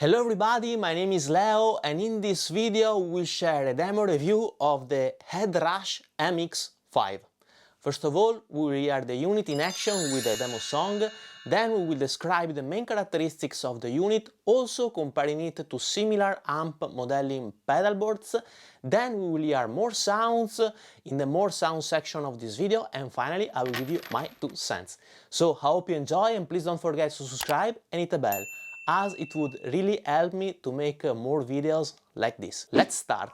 Hello everybody, my name is Leo and in this video we'll share a demo review of the HeadRush MX5. First of all, we will hear the unit in action with a demo song, then we will describe the main characteristics of the unit, also comparing it to similar amp modeling pedalboards, then we will hear more sounds in the more sound section of this video, and finally I will give you my 2 cents. So I hope you enjoy and please don't forget to subscribe and hit the bell, as it would really help me to make more videos like this. Let's start!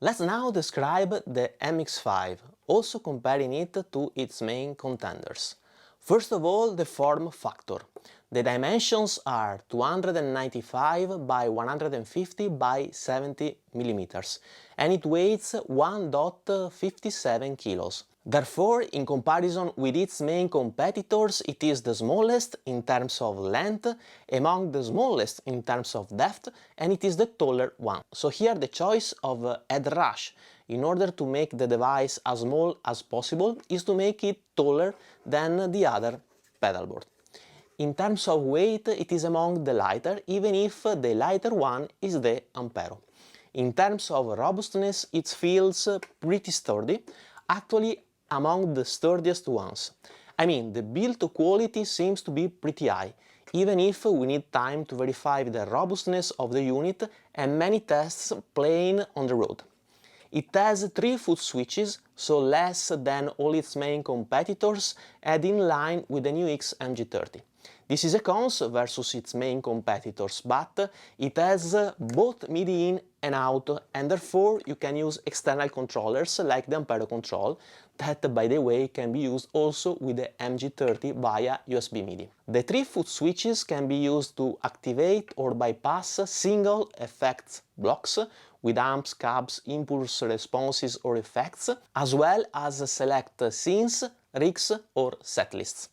Let's now describe the MX5, also comparing it to its main contenders. First of all, the form factor. The dimensions are 295 by 150 by 70 mm and it weighs 1.57 kilos. Therefore, in comparison with its main competitors, it is the smallest in terms of length, among the smallest in terms of depth, and it is the taller one. So here the choice of HeadRush, in order to make the device as small as possible, is to make it taller than the other pedalboard. In terms of weight, it is among the lighter, even if the lighter one is the Ampero. In terms of robustness, it feels pretty sturdy, actually among the sturdiest ones. I mean, the build quality seems to be pretty high, even if we need time to verify the robustness of the unit and many tests playing on the road. It has 3 foot switches, so less than all its main competitors, and in line with the NUX MG30. This is a cons versus its main competitors, but it has both MIDI in and out, and therefore you can use external controllers like the Ampero control, that by the way can be used also with the MG30 via USB MIDI. The 3 foot switches can be used to activate or bypass single effects blocks with amps, cabs, impulse responses or effects, as well as select scenes, rigs or setlists.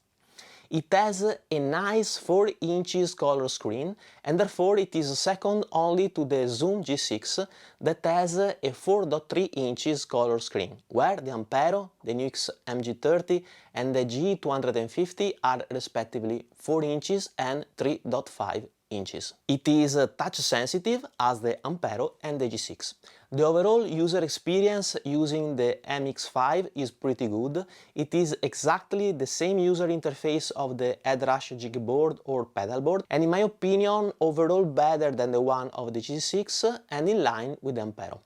It has a nice 4 inches color screen, and therefore it is second only to the Zoom G6 that has a 4.3 inches color screen, where the Ampero, the NUX MG30 and the G250 are respectively 4 inches and 3.5 inches. It is touch sensitive as the Ampero and the G6. The overall user experience using the MX5 is pretty good. It is exactly the same user interface of the HeadRush Jigboard or Pedalboard, and in my opinion overall better than the one of the G6 and in line with the Ampero.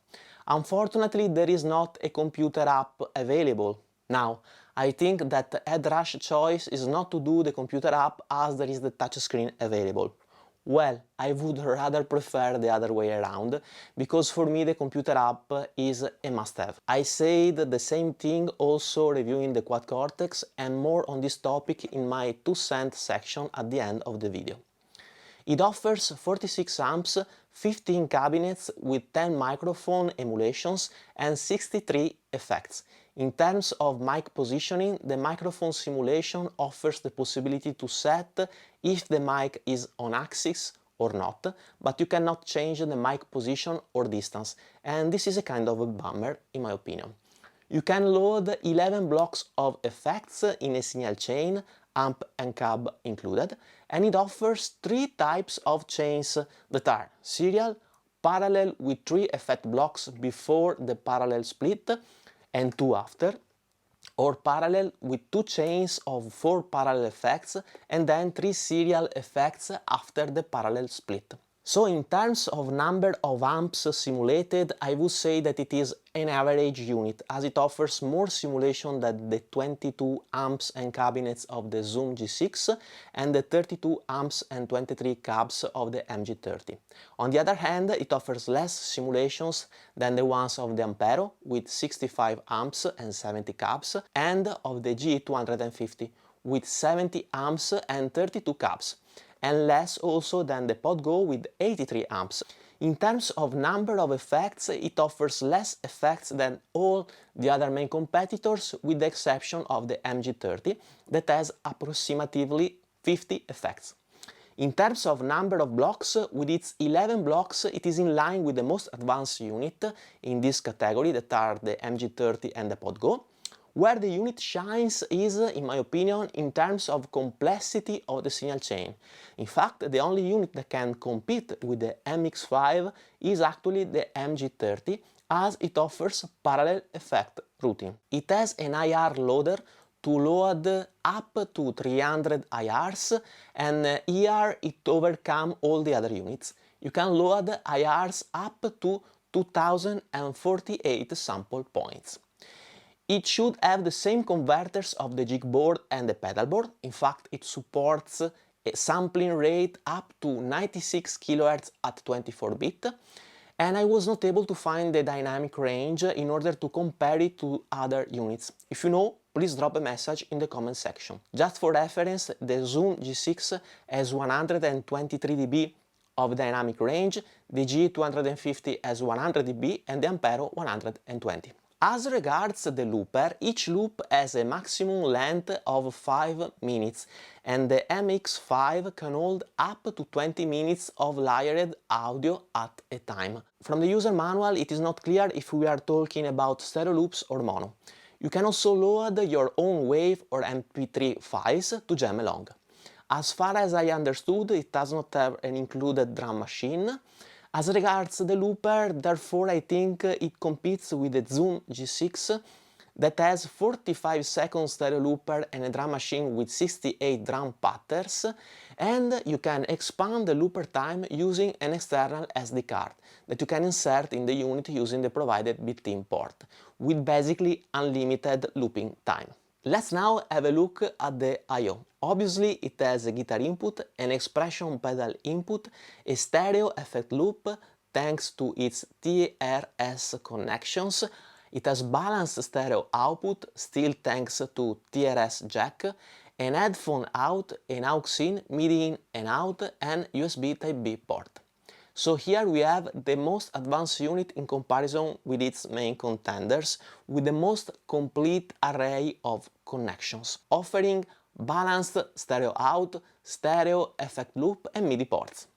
Unfortunately, there is not a computer app available. Now, I think that the HeadRush choice is not to do the computer app as there is the touchscreen available. Well, I would rather prefer the other way around, because for me the computer app is a must-have. I said the same thing also reviewing the Quad Cortex, and more on this topic in my 2 cents section at the end of the video. It offers 46 amps, 15 cabinets with 10 microphone emulations and 63 effects. In terms of mic positioning, the microphone simulation offers the possibility to set if the mic is on axis or not, but you cannot change the mic position or distance, and this is a kind of a bummer in my opinion. You can load 11 blocks of effects in a signal chain, amp and cab included, and it offers 3 types of chains that are serial, parallel with 3 effect blocks before the parallel split and 2 after, or parallel with 2 chains of 4 parallel effects and then 3 serial effects after the parallel split. So in terms of number of amps simulated, I would say that it is an average unit, as it offers more simulation than the 22 amps and cabinets of the Zoom G6 and the 32 amps and 23 cabs of the MG30. On the other hand, it offers less simulations than the ones of the Ampero with 65 amps and 70 cabs, and of the G250 with 70 amps and 32 cabs, and less also than the PodGo with 83 amps. In terms of number of effects, it offers less effects than all the other main competitors, with the exception of the MG30 that has approximately 50 effects. In terms of number of blocks, with its 11 blocks, it is in line with the most advanced unit in this category, that are the MG30 and the PodGo. Where the unit shines is, in my opinion, in terms of complexity of the signal chain. In fact, the only unit that can compete with the MX5 is actually the MG30, as it offers parallel effect routing. It has an IR loader to load up to 300 IRs, and here it overcomes all the other units. You can load IRs up to 2048 sample points. It should have the same converters of the Jigboard and the Pedalboard. In fact, it supports a sampling rate up to 96 kHz at 24-bit, and I was not able to find the dynamic range in order to compare it to other units. If you know, please drop a message in the comment section. Just for reference, the Zoom G6 has 123 dB of dynamic range, the G250 has 100 dB, and the Ampero 120. As regards the looper, each loop has a maximum length of 5 minutes, and the MX5 can hold up to 20 minutes of layered audio at a time. From the user manual, it is not clear if we are talking about stereo loops or mono. You can also load your own WAV or MP3 files to jam along. As far as I understood, it does not have an included drum machine. As regards the looper, therefore, I think it competes with the Zoom G6 that has 45 second stereo looper and a drum machine with 68 drum patterns, and you can expand the looper time using an external SD card that you can insert in the unit using the provided built-in port, with basically unlimited looping time. Let's now have a look at the I/O. Obviously, it has a guitar input, an expression pedal input, a stereo effect loop thanks to its TRS connections. It has balanced stereo output, still thanks to TRS jack, an headphone out, an aux in, MIDI in and out, and USB Type-B port. So here we have the most advanced unit in comparison with its main contenders, with the most complete array of connections, offering balanced stereo out, stereo, effect loop and MIDI ports.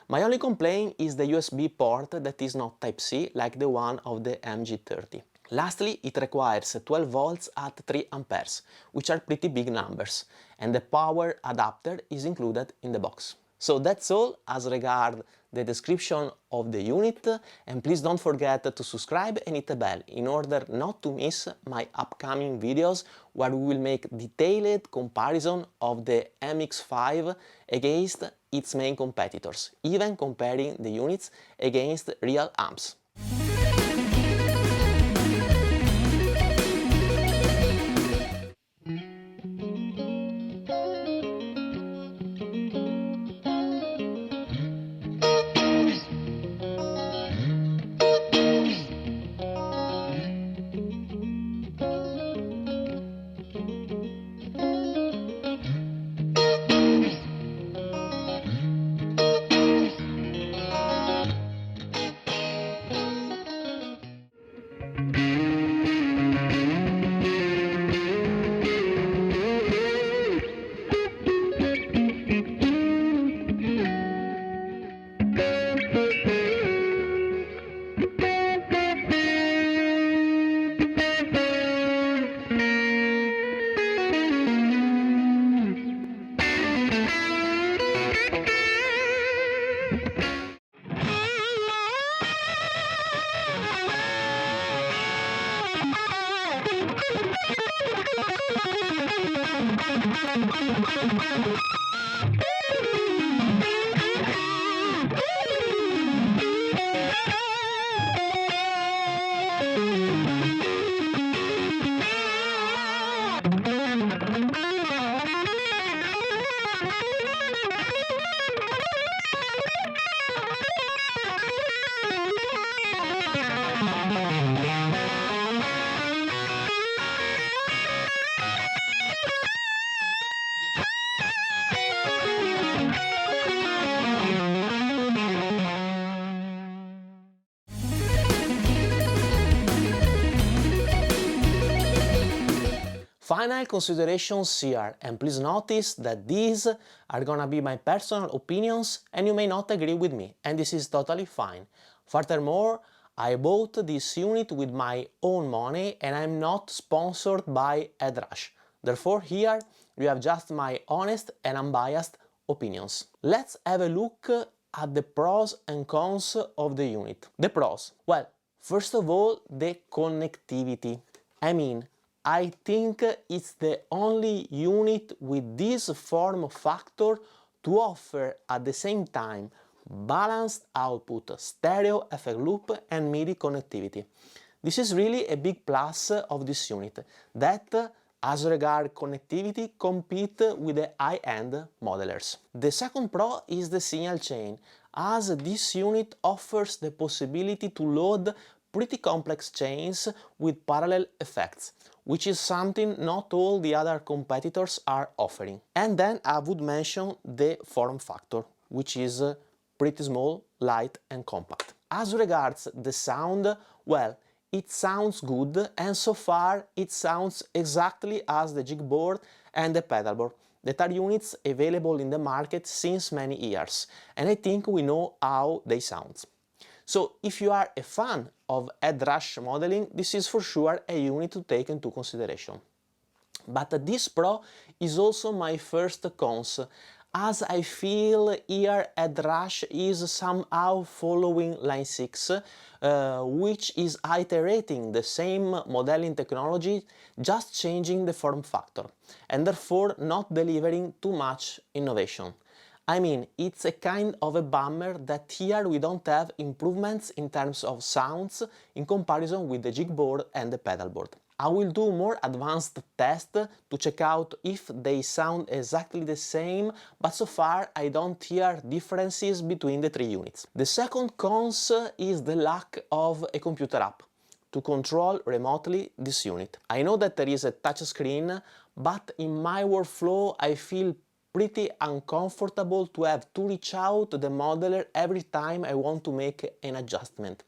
My only complaint is the USB port that is not Type-C like the one of the MG30. Lastly, it requires 12 volts at 3 amperes, which are pretty big numbers, and the power adapter is included in the box. So that's all as regard the description of the unit, and please don't forget to subscribe and hit the bell in order not to miss my upcoming videos where we will make detailed comparison of the MX5 against its main competitors, even comparing the units against real amps. Final considerations here, and please notice that these are gonna be my personal opinions and you may not agree with me, and this is totally fine. Furthermore, I bought this unit with my own money and I'm not sponsored by HeadRush. Therefore here you have just my honest and unbiased opinions. Let's have a look at the pros and cons of the unit. The pros. Well, first of all, the connectivity. I think it's the only unit with this form factor to offer at the same time balanced output, stereo, effect loop and MIDI connectivity. This is really a big plus of this unit that, as regard connectivity, compete with the high-end modelers. The second pro is the signal chain, as this unit offers the possibility to load pretty complex chains with parallel effects, which is something not all the other competitors are offering. And then I would mention the form factor, which is pretty small, light and compact. As regards the sound, well, it sounds good, and so far it sounds exactly as the jig board and the pedalboard that are units available in the market since many years, and I think we know how they sound. So if you are a fan of HeadRush modeling, this is for sure a unit to take into consideration. But this pro is also my first cons, as I feel here HeadRush is somehow following Line 6, which is iterating the same modeling technology, just changing the form factor, and therefore not delivering too much innovation. It's a kind of a bummer that here we don't have improvements in terms of sounds in comparison with the jig board and the pedalboard. I will do more advanced tests to check out if they sound exactly the same, but so far I don't hear differences between the three units. The second cons is the lack of a computer app to control remotely this unit. I know that there is a touchscreen, but in my workflow I feel pretty uncomfortable to have to reach out to the modeler every time I want to make an adjustment.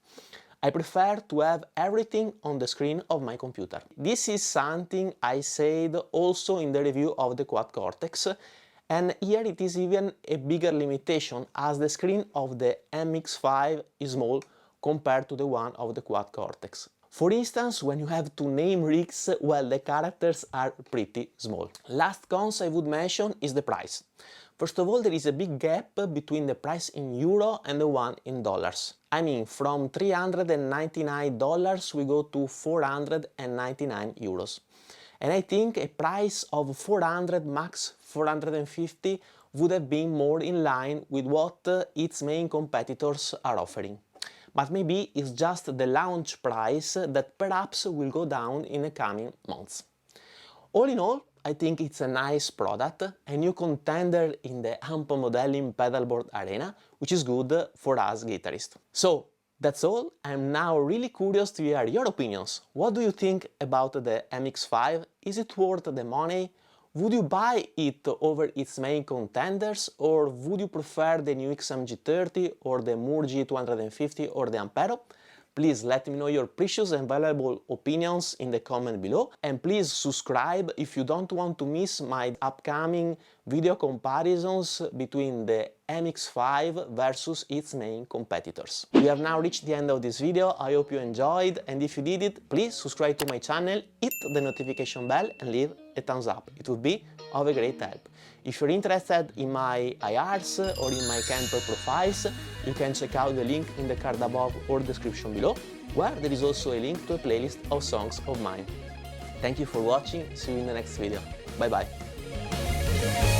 I prefer to have everything on the screen of my computer. This is something I said also in the review of the Quad Cortex, and here it is even a bigger limitation as the screen of the MX5 is small compared to the one of the Quad Cortex. For instance, when you have to name rigs, well, the characters are pretty small. Last cons I would mention is the price. First of all, there is a big gap between the price in euro and the one in dollars. I mean, from $399 we go to 499 euros. And I think a price of 400, max 450 would have been more in line with what its main competitors are offering. But maybe it's just the launch price that perhaps will go down in the coming months. All in all, I think it's a nice product, a new contender in the amp modeling pedalboard arena, which is good for us guitarists. So, that's all. I'm now really curious to hear your opinions. What do you think about the MX5? Is it worth the money? Would you buy it over its main contenders, or would you prefer the NUX MG30 or the Moore G250 or the Ampero? Please let me know your precious and valuable opinions in the comment below, and please subscribe if you don't want to miss my upcoming video comparisons between the MX5 versus its main competitors. We have now reached the end of this video. I hope you enjoyed, and if you did it, please subscribe to my channel, hit the notification bell and leave a thumbs up. It would be of a great help. If you're interested in my IRs or in my camper profiles, you can check out the link in the card above or description below, where there is also a link to a playlist of songs of mine. Thank you for watching, see you in the next video. Bye bye.